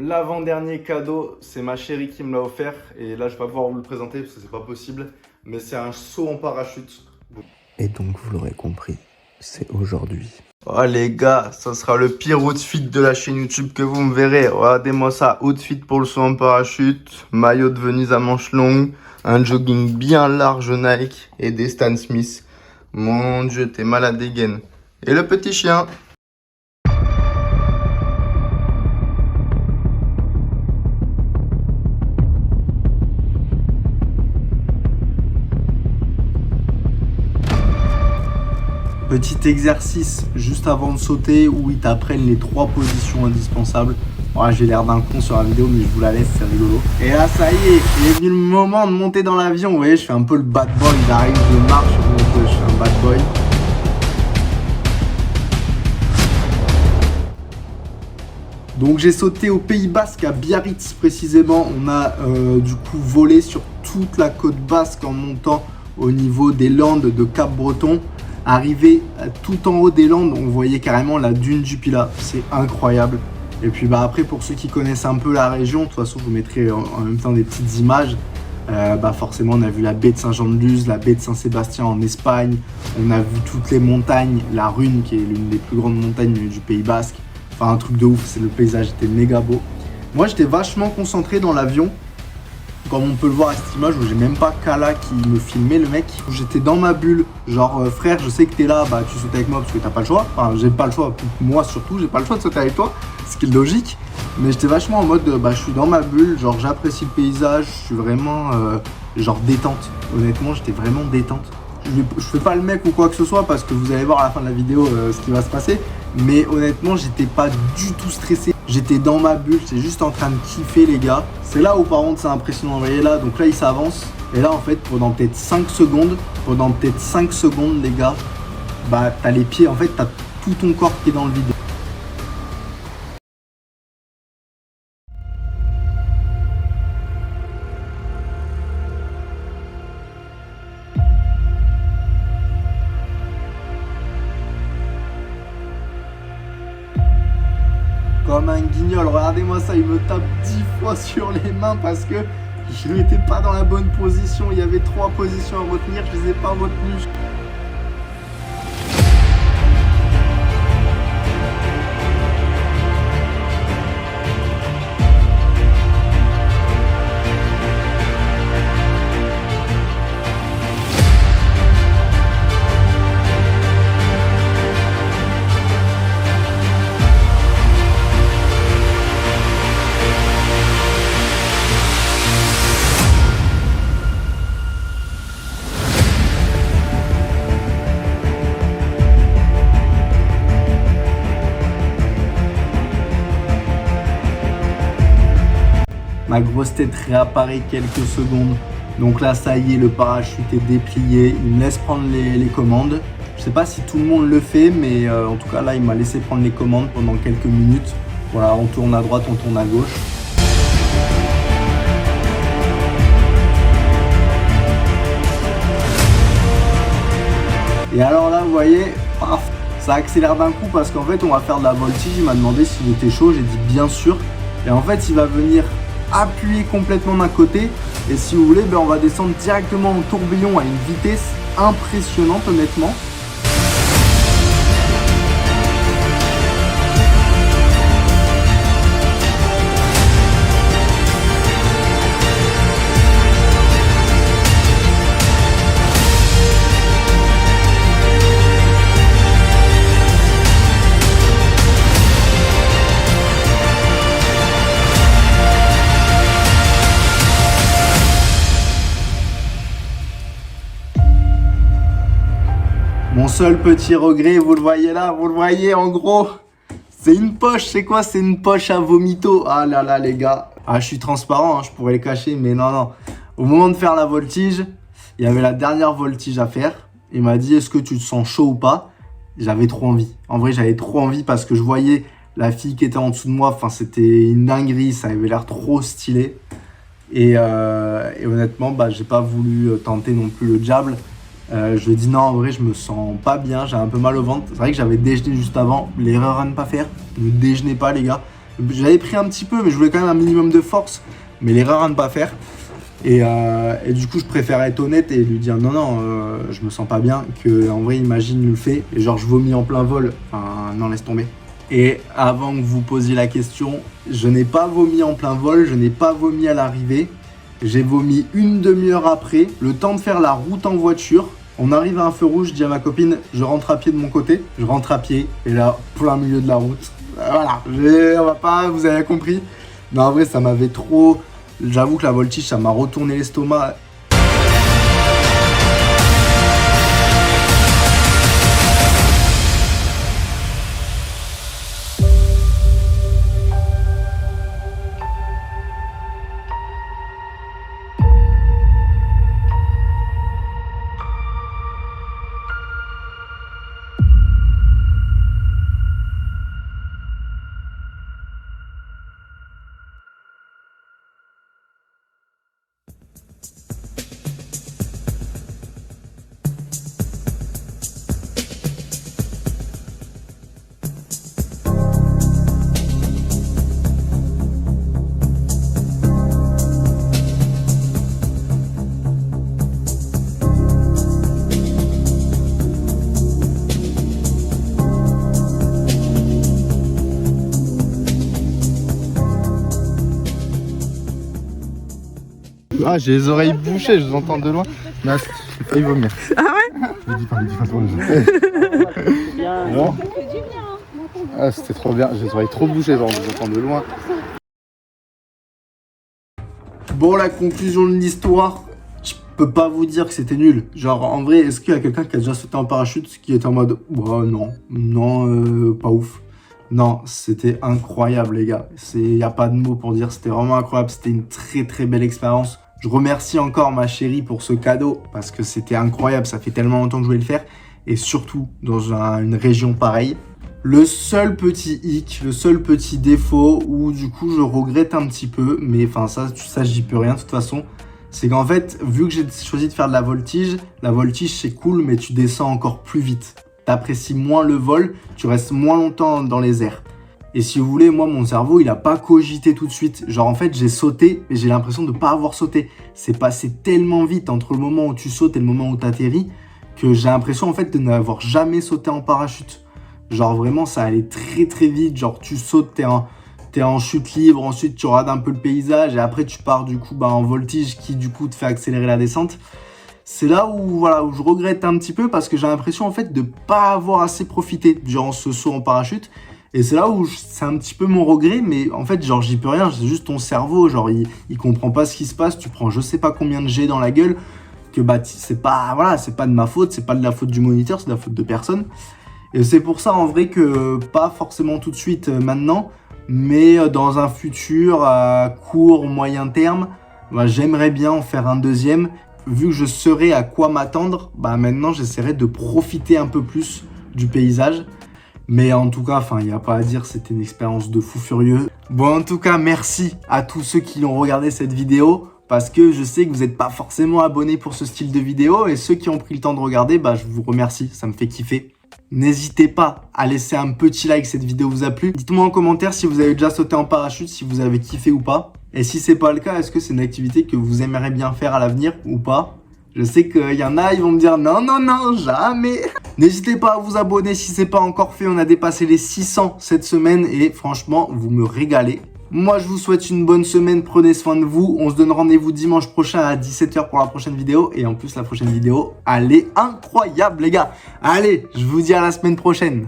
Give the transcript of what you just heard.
L'avant-dernier cadeau, c'est ma chérie qui me l'a offert. Et là, je vais pas pouvoir vous le présenter parce que c'est pas possible. Mais c'est un saut en parachute. Et donc, vous l'aurez compris, c'est aujourd'hui. Oh les gars, ça sera le pire outfit de la chaîne YouTube que vous me verrez. Regardez-moi ça, outfit pour le saut en parachute, maillot de Venise à manches longues, un jogging bien large Nike et des Stan Smith. Mon Dieu, t'es malade des gaines. Et le petit chien. Petit exercice juste avant de sauter où ils t'apprennent les 3 positions indispensables. Ouais, j'ai l'air d'un con sur la vidéo, mais je vous la laisse, c'est rigolo. Et là, ça y est, il est venu le moment de monter dans l'avion. Vous voyez, je fais un peu le bad boy. J'arrive, je marche, je suis un bad boy. Donc j'ai sauté au Pays Basque, à Biarritz précisément. On a du coup volé sur toute la côte basque en montant au niveau des Landes de Cap-Breton. Arrivé tout en haut des Landes, on voyait carrément la dune du Pilat. C'est incroyable. Et puis après, pour ceux qui connaissent un peu la région, de toute façon, je vous mettrai en même temps des petites images. Forcément, on a vu la baie de Saint-Jean-de-Luz, la baie de Saint-Sébastien en Espagne. On a vu toutes les montagnes, la Rune qui est l'une des plus grandes montagnes du Pays Basque. Enfin, un truc de ouf, le paysage était méga beau. Moi, j'étais vachement concentré dans l'avion. Comme on peut le voir à cette image où j'ai même pas Kala qui me filmait, le mec. J'étais dans ma bulle, genre frère, je sais que t'es là, bah tu sautes avec moi parce que t'as pas le choix. Enfin, j'ai pas le choix, moi surtout, j'ai pas le choix de sauter avec toi, ce qui est logique. Mais j'étais vachement en mode, je suis dans ma bulle, genre j'apprécie le paysage, je suis vraiment genre détente. Honnêtement, j'étais vraiment détente. Je fais pas le mec ou quoi que ce soit parce que vous allez voir à la fin de la vidéo ce qui va se passer. Mais honnêtement, j'étais pas du tout stressé. J'étais dans ma bulle, j'étais juste en train de kiffer les gars. C'est là où par contre c'est impressionnant. Vous voyez là, donc là il s'avance. Et là en fait pendant peut-être 5 secondes, les gars, bah t'as les pieds, en fait t'as tout ton corps qui est dans le vide. Comme un guignol, regardez-moi ça, il me tape 10 fois sur les mains parce que je n'étais pas dans la bonne position. Il y avait 3 positions à retenir, je les ai pas retenues. Ma grosse tête réapparaît quelques secondes. Donc là, ça y est, le parachute est déplié. Il me laisse prendre les commandes. Je sais pas si tout le monde le fait, mais en tout cas, là, il m'a laissé prendre les commandes pendant quelques minutes. Voilà, on tourne à droite, on tourne à gauche. Et alors là, vous voyez, paf, ça accélère d'un coup parce qu'en fait, on va faire de la voltige. Il m'a demandé s'il était chaud, j'ai dit bien sûr. Et en fait, il va venir appuyer complètement d'un côté et si vous voulez on va descendre directement en tourbillon à une vitesse impressionnante honnêtement. Mon seul petit regret, vous le voyez là, vous le voyez en gros, c'est une poche, c'est quoi? C'est une poche à vomito. Ah là là les gars, je suis transparent, je pourrais le cacher, mais non. Au moment de faire la voltige, il y avait la dernière voltige à faire. Il m'a dit, est-ce que tu te sens chaud ou pas? J'avais trop envie. En vrai, j'avais trop envie parce que je voyais la fille qui était en dessous de moi. Enfin, c'était une dinguerie, ça avait l'air trop stylé. Et honnêtement, j'ai pas voulu tenter non plus le diable. Je lui ai dit non, en vrai je me sens pas bien, j'ai un peu mal au ventre. C'est vrai que j'avais déjeuné juste avant, l'erreur à ne pas faire, ne déjeunez pas les gars. J'avais pris un petit peu, mais je voulais quand même un minimum de force. Mais l'erreur à ne pas faire. Et du coup, je préfère être honnête et lui dire non, je me sens pas bien. Que en vrai, imagine, il le fait. Et genre, je vomis en plein vol. Enfin, non, laisse tomber. Et avant que vous posiez la question, je n'ai pas vomi en plein vol, je n'ai pas vomi à l'arrivée. J'ai vomi une demi-heure après, le temps de faire la route en voiture. On arrive à un feu rouge, je dis à ma copine, je rentre à pied de mon côté. Je rentre à pied, et là, plein milieu de la route. Voilà, on va pas, vous avez compris. Non, en vrai, ça m'avait trop... J'avoue que la voltige, ça m'a retourné l'estomac. Ah, j'ai les oreilles bouchées, je vous entends de loin. Mais j'ai failli vomir. Ah ouais? Je dis pas trop bon. Ah, c'était trop bien, j'ai les oreilles trop bouchées, genre, je vous entends de loin. Bon, la conclusion de l'histoire, je peux pas vous dire que c'était nul. Genre, en vrai, est-ce qu'il y a quelqu'un qui a déjà sauté en parachute qui était en mode oh, non, pas ouf. Non, c'était incroyable, les gars. Il n'y a pas de mots pour dire, c'était vraiment incroyable. C'était une très très belle expérience. Je remercie encore ma chérie pour ce cadeau parce que c'était incroyable. Ça fait tellement longtemps que je voulais le faire et surtout dans une région pareille. Le seul petit hic, le seul petit défaut où du coup je regrette un petit peu, mais enfin ça j'y peux rien de toute façon, c'est qu'en fait, vu que j'ai choisi de faire de la voltige c'est cool, mais tu descends encore plus vite. T'apprécies moins le vol, tu restes moins longtemps dans les airs. Et si vous voulez, moi, mon cerveau, il a pas cogité tout de suite. Genre, en fait, j'ai sauté, mais j'ai l'impression de pas avoir sauté. C'est passé tellement vite entre le moment où tu sautes et le moment où tu atterris que j'ai l'impression, en fait, de n'avoir jamais sauté en parachute. Genre, vraiment, ça allait très, très vite. Genre, tu sautes, t'es en chute libre, ensuite, tu regardes un peu le paysage et après, tu pars, du coup, en voltige qui, du coup, te fait accélérer la descente. C'est là où, voilà, où je regrette un petit peu parce que j'ai l'impression, en fait, de pas avoir assez profité durant ce saut en parachute. Et c'est là où c'est un petit peu mon regret, mais en fait, genre, j'y peux rien, c'est juste ton cerveau, genre, il comprend pas ce qui se passe, tu prends je sais pas combien de jets dans la gueule, que bah, c'est pas, voilà, c'est pas de ma faute, c'est pas de la faute du moniteur, c'est de la faute de personne. Et c'est pour ça, en vrai, que pas forcément tout de suite maintenant, mais dans un futur à court, moyen terme, bah, j'aimerais bien en faire un deuxième. Vu que je saurais à quoi m'attendre, bah, maintenant, j'essaierai de profiter un peu plus du paysage. Mais en tout cas, il n'y a pas à dire, c'était une expérience de fou furieux. Bon, en tout cas, merci à tous ceux qui ont regardé cette vidéo, parce que je sais que vous n'êtes pas forcément abonnés pour ce style de vidéo, et ceux qui ont pris le temps de regarder, bah, je vous remercie, ça me fait kiffer. N'hésitez pas à laisser un petit like si cette vidéo vous a plu. Dites-moi en commentaire si vous avez déjà sauté en parachute, si vous avez kiffé ou pas. Et si c'est pas le cas, est-ce que c'est une activité que vous aimeriez bien faire à l'avenir ou pas? Je sais qu'il y en a, ils vont me dire non, jamais. N'hésitez pas à vous abonner si c'est pas encore fait. On a dépassé les 600 cette semaine et franchement, vous me régalez. Moi, je vous souhaite une bonne semaine. Prenez soin de vous. On se donne rendez-vous dimanche prochain à 17 h pour la prochaine vidéo. Et en plus, la prochaine vidéo, elle est incroyable, les gars. Allez, je vous dis à la semaine prochaine.